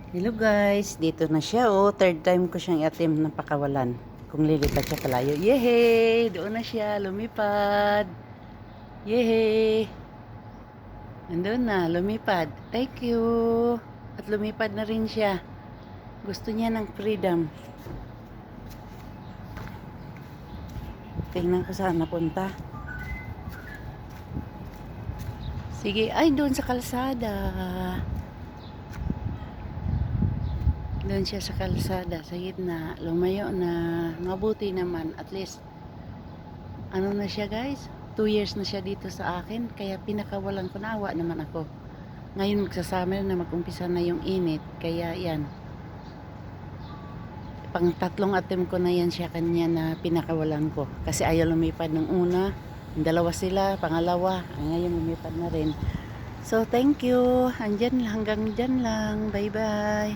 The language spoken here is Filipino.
Hello guys, dito na siya oh. Third time ko siyang i-attempt na pakawalan. Kung lilipad siya palayo. Yehey! Doon na siya, lumipad. Yehey! Nandun na, lumipad. Thank you. At lumipad na rin siya. Gusto niya ng freedom. Tingnan ko saan napunta. Sige, ay doon sa kalsada. Doon siya sa kalsada, sa gitna, lumayo na, mabuti naman, at least, ano na siya guys, 2 years na siya dito sa akin, kaya pinakawalan ko, naawa naman ako. Ngayon magsasummer na, mag-umpisa na yung init, kaya yan, pang 3 attempt ko na yan siya kanya na pinakawalan ko, kasi ayaw lumipad ng una, dalawa sila, pangalawa, ngayon lumipad na rin. So thank you, andyan hanggang dyan lang, bye bye.